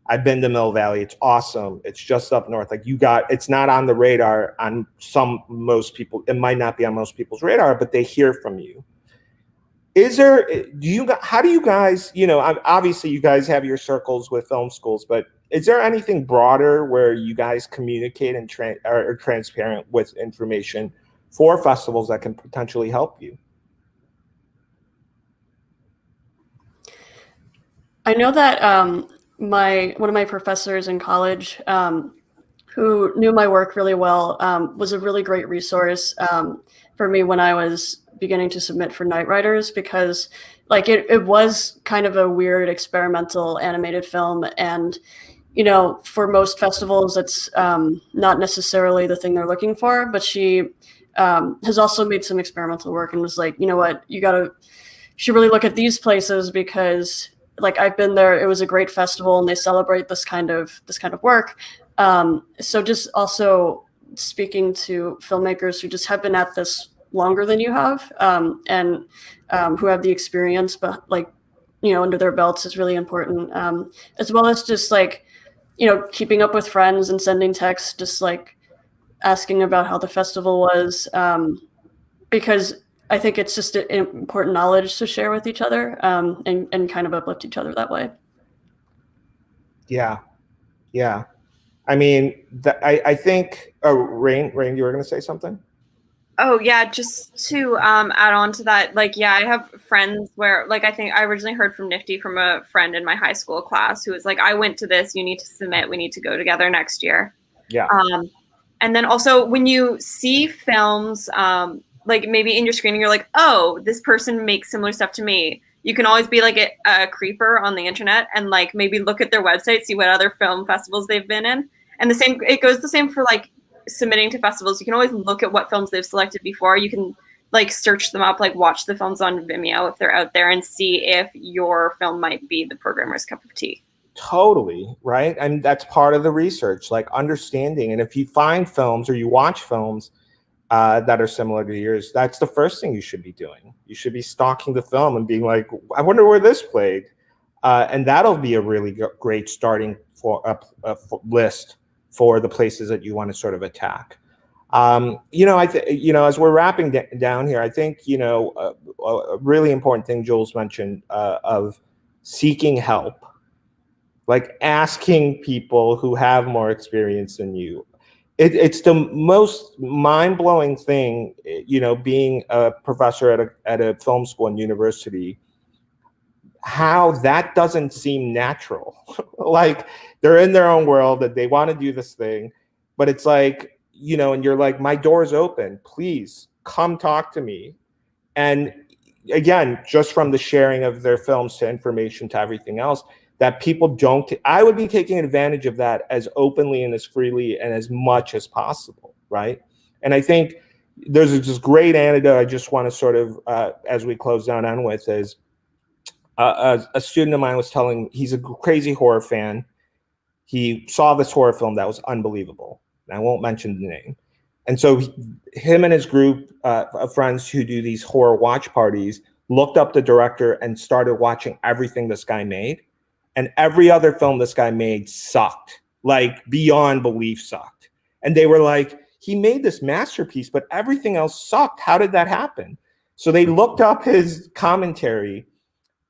I've been to Mill Valley. It's awesome. It's just up north. Like it's not on the radar on most people. It might not be on most people's radar, but they hear from you. How do you guys, obviously you guys have your circles with film schools, but is there anything broader where you guys communicate and are transparent with information for festivals that can potentially help you? I know that one of my professors in college who knew my work really well was a really great resource for me when I was beginning to submit for Night Riders, because like it was kind of a weird experimental animated film, and for most festivals it's not necessarily the thing they're looking for, but she has also made some experimental work and was like, you know what, you should really look at these places because like I've been there, it was a great festival and they celebrate this kind of work. So just also speaking to filmmakers who just have been at this longer than you have, and who have the experience, but like, under their belts is really important. As well as just like, keeping up with friends and sending texts, just like asking about how the festival was, because I think it's just important knowledge to share with each other, and kind of uplift each other that way. Yeah. I mean, I think, Raine, you were going to say something? Oh yeah, just to add on to that, like, yeah, I have friends where, like, I think I originally heard from NFFTY from a friend in my high school class who was like, I went to this, you need to submit, we need to go together next year. Yeah. And then also when you see films, like maybe in your screening, you're like, oh, this person makes similar stuff to me. You can always be like a creeper on the internet and like maybe look at their website, see what other film festivals they've been in. And it goes the same for like submitting to festivals. You can always look at what films they've selected before. You can like search them up, like watch the films on Vimeo if they're out there, and see if your film might be the programmer's cup of tea. Totally, right? And that's part of the research, like understanding. And if you find films or you watch films that are similar to yours, that's the first thing you should be doing. You should be stalking the film and being like, I wonder where this played. And that'll be a really great starting for a list for the places that you want to sort of attack. As we're wrapping down here, I think, a really important thing Jules mentioned of seeking help, like asking people who have more experience than you. It's the most mind-blowing thing, being a professor at a film school and university, how that doesn't seem natural. Like they're in their own world that they want to do this thing, but it's like, and you're like, my door's open, please come talk to me. And again, just from the sharing of their films to information to everything else, that people don't, I would be taking advantage of that as openly and as freely and as much as possible, right? And I think there's this great anecdote I just want to sort of, as we close down on with, is a student of mine was telling, he's a crazy horror fan. He saw this horror film that was unbelievable. And I won't mention the name. And so him and his group of friends who do these horror watch parties looked up the director and started watching everything this guy made. And every other film this guy made sucked, like beyond belief sucked. And they were like, he made this masterpiece, but everything else sucked. How did that happen? So they looked up his commentary,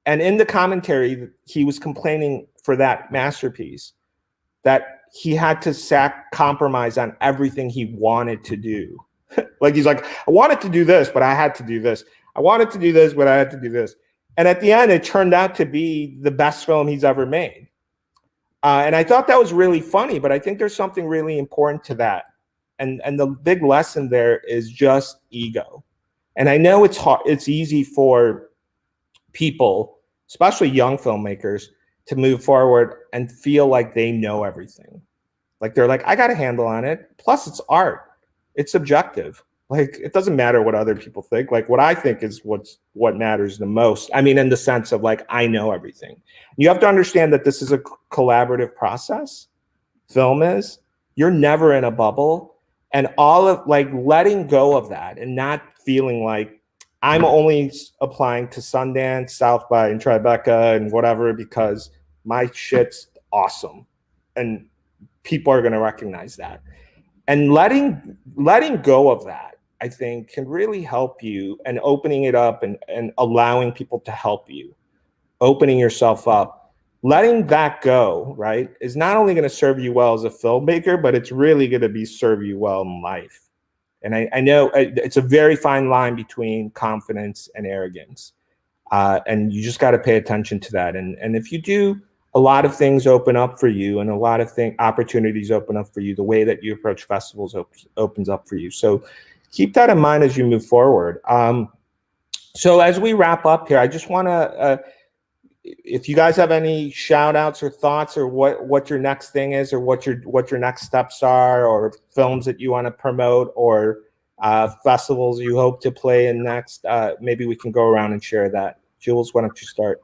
and in the commentary, he was complaining for that masterpiece that he had to compromise on everything he wanted to do. Like, he's like, I wanted to do this, but I had to do this. I wanted to do this, but I had to do this. And at the end, it turned out to be the best film he's ever made. And I thought that was really funny, but I think there's something really important to that. And the big lesson there is just ego. And I know it's hard, it's easy for people, especially young filmmakers, to move forward and feel like they know everything. Like they're like, I got a handle on it. Plus it's art. It's subjective. Like it doesn't matter what other people think. Like what I think is what matters the most. I mean, in the sense of like, I know everything. You have to understand that this is a collaborative process. Film is. You're never in a bubble. And all of like letting go of that and not feeling like I'm only applying to Sundance, South by and Tribeca and whatever because my shit's awesome. And people are going to recognize that. And letting go of that, I think, can really help you, and opening it up and allowing people to help you, opening yourself up, letting that go, right, is not only going to serve you well as a filmmaker, but it's really going to serve you well in life. And I know it's a very fine line between confidence and arrogance. And you just got to pay attention to that. And if you do, a lot of things open up for you, and a lot of opportunities open up for you. The way that you approach festivals opens up for you. So keep that in mind as you move forward. So as we wrap up here, I just want to, if you guys have any shout outs or thoughts, or what your next thing is, or what your next steps are, or films that you want to promote, or festivals you hope to play in next, maybe we can go around and share that. Jules, why don't you start?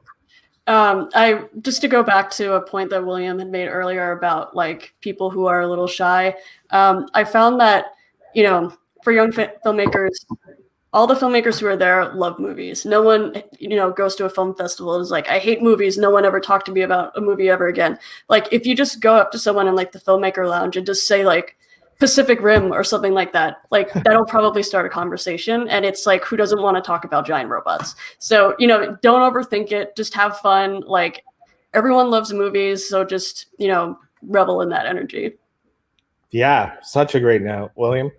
I just to go back to a point that William had made earlier about like people who are a little shy. I found that, you know, for young filmmakers, all the filmmakers who are there love movies. No one, you know, goes to a film festival and is like, I hate movies. No one ever talked to me about a movie ever again. Like if you just go up to someone in like the filmmaker lounge and just say like Pacific Rim or something like that, like that'll probably start a conversation. And it's like, who doesn't want to talk about giant robots? So, you know, don't overthink it. Just have fun. Like everyone loves movies. So just, you know, revel in that energy. Yeah, such a great note. William?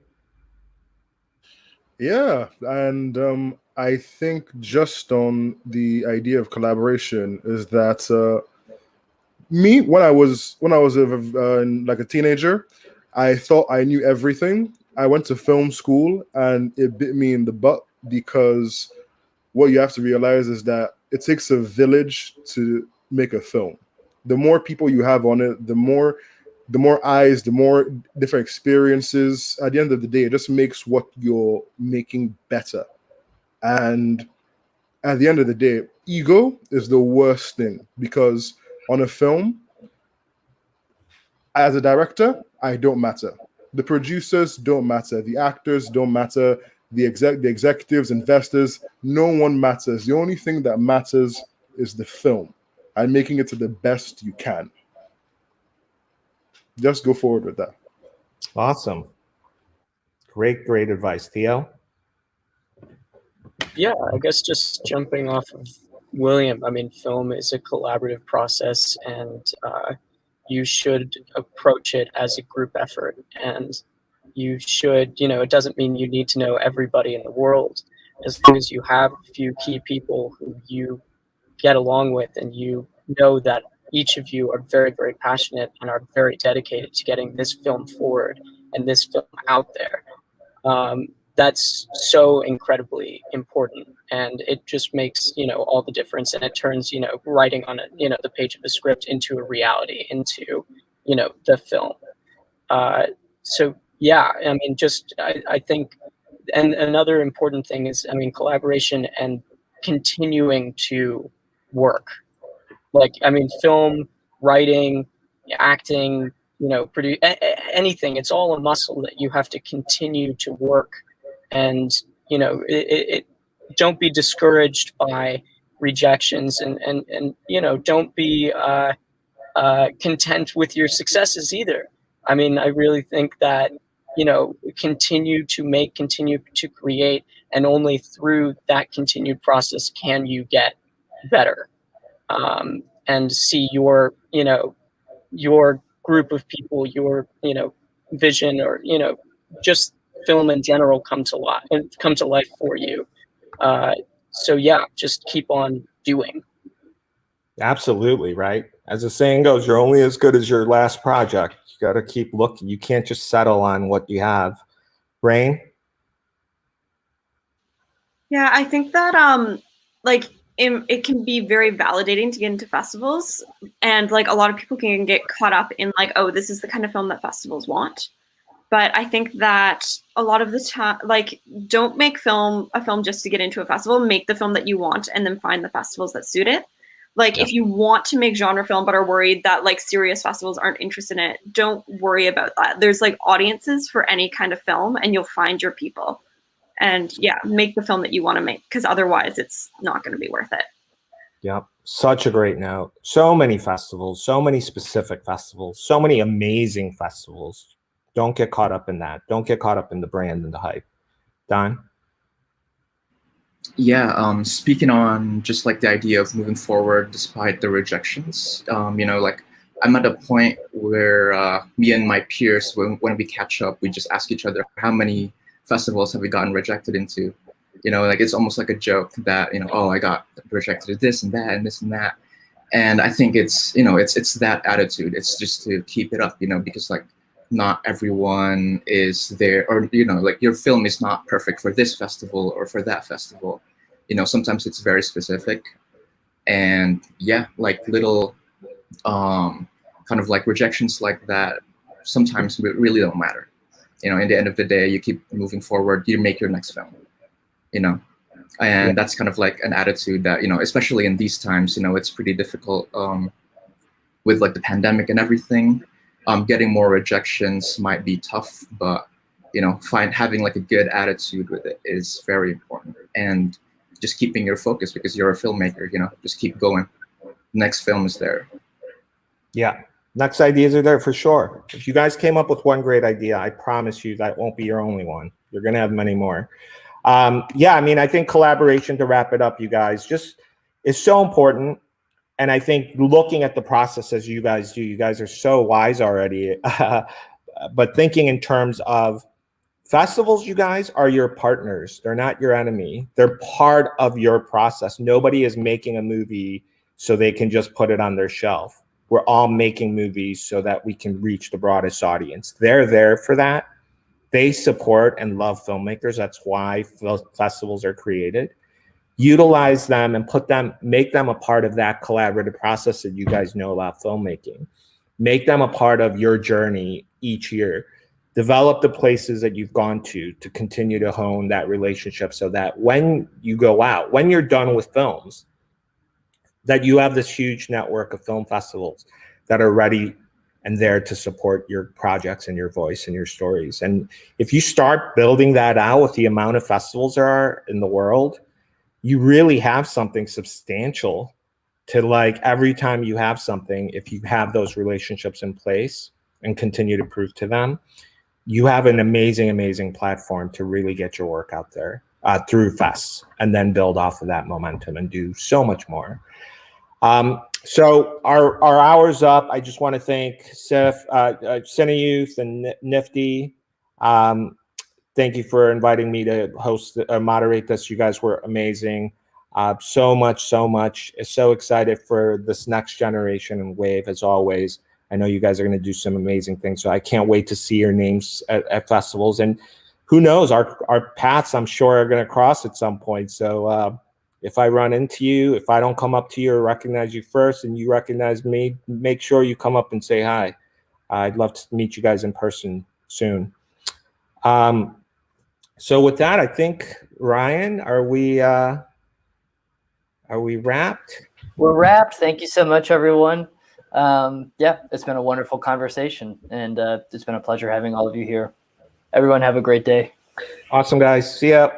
Yeah, and I think just on the idea of collaboration is that me, when I was like a teenager, I thought I knew everything. I went to film school and it bit me in the butt, because what you have to realize is that it takes a village to make a film. The more people you have on it, the more eyes, the more different experiences. At the end of the day, it just makes what you're making better. And at the end of the day, ego is the worst thing, because on a film, as a director, I don't matter. The producers don't matter. The actors don't matter. The executives, investors, no one matters. The only thing that matters is the film and making it to the best you can. Just go forward with that. Awesome. Great advice. Theo? Yeah, I guess just jumping off of William, I mean, film is a collaborative process, and you should approach it as a group effort. And you should, you know, it doesn't mean you need to know everybody in the world. As long as you have a few key people who you get along with, and you know that each of you are very, very passionate and are very dedicated to getting this film forward and this film out there. That's so incredibly important, and it just makes, you know, all the difference, and it turns, you know, writing on a, you know, the page of a script into a reality, into, you know, the film. So yeah, I mean, just I think, and another important thing is, I mean, collaboration and continuing to work. Like, I mean, film, writing, acting, you know, produce anything. It's all a muscle that you have to continue to work. And, you know, don't be discouraged by rejections, and you know, don't be content with your successes either. I mean, I really think that, you know, continue to make, continue to create, and only through that continued process can you get better. And see your, you know, your group of people, your, you know, vision, or, you know, just film in general come to life for you. So yeah, just keep on doing. Absolutely, right. as the saying goes, you're only as good as your last project. You got to keep looking. You can't just settle on what you have. Raine? Yeah, I think that like it can be very validating to get into festivals, and like a lot of people can get caught up in like, oh, this is the kind of film that festivals want. But I think that a lot of the time, like, don't make a film just to get into a festival. Make the film that you want, and then find the festivals that suit it. Like, if you want to make genre film but are worried that like serious festivals aren't interested in it, don't worry about that. There's like audiences for any kind of film, and you'll find your people. And yeah, make the film that you want to make, because otherwise it's not going to be worth it. Yep. Such a great note. So many festivals, so many specific festivals, so many amazing festivals. Don't get caught up in that. Don't get caught up in the brand and the hype. Don? Yeah, speaking on just like the idea of moving forward despite the rejections, you know, like I'm at a point where me and my peers, when we catch up, we just ask each other, how many festivals have we gotten rejected into? You know, like it's almost like a joke that, you know, oh, I got rejected to this and that and this and that. And I think it's, you know, it's that attitude. It's just to keep it up, you know, because like not everyone is there, or, you know, like your film is not perfect for this festival or for that festival. You know, sometimes it's very specific. And yeah, like little kind of like rejections like that sometimes really don't matter. You know, in the end of the day, you keep moving forward, you make your next film, you know. And that's kind of like an attitude that, you know, especially in these times, you know, it's pretty difficult with like the pandemic and everything. Getting more rejections might be tough, but, you know, having like a good attitude with it is very important. And just keeping your focus, because you're a filmmaker, you know, just keep going. Next film is there. Yeah. Next ideas are there for sure. If you guys came up with one great idea, I promise you that won't be your only one. You're going to have many more. Yeah, I mean, I think collaboration, to wrap it up, you guys, just is so important. And I think looking at the process as you guys do, you guys are so wise already. But thinking in terms of festivals, you guys are your partners. They're not your enemy. They're part of your process. Nobody is making a movie so they can just put it on their shelf. We're all making movies so that we can reach the broadest audience. They're there for that. They support and love filmmakers. That's why festivals are created. Utilize them and make them a part of that collaborative process that you guys know about filmmaking. Make them a part of your journey each year. Develop the places that you've gone to continue to hone that relationship, so that when you go out, when you're done with films, that you have this huge network of film festivals that are ready and there to support your projects and your voice and your stories. And if you start building that out with the amount of festivals there are in the world, you really have something substantial to, like, every time you have something, if you have those relationships in place and continue to prove to them, you have an amazing, amazing platform to really get your work out there through fests, and then build off of that momentum and do so much more. So our hour's up. I just want to thank CineYouth and NFFTY. Thank you for inviting me to moderate this. You guys were amazing. So much. So excited for this next generation and wave, as always. I know you guys are going to do some amazing things. So I can't wait to see your names at festivals. And who knows, our paths, I'm sure, are going to cross at some point. So if I run into you, if I don't come up to you or recognize you first and you recognize me, make sure you come up and say hi. I'd love to meet you guys in person soon. So with that, I think, Ryan, are we wrapped? We're wrapped. Thank you so much, everyone. Yeah, it's been a wonderful conversation, and it's been a pleasure having all of you here. Everyone have a great day. Awesome, guys. See ya.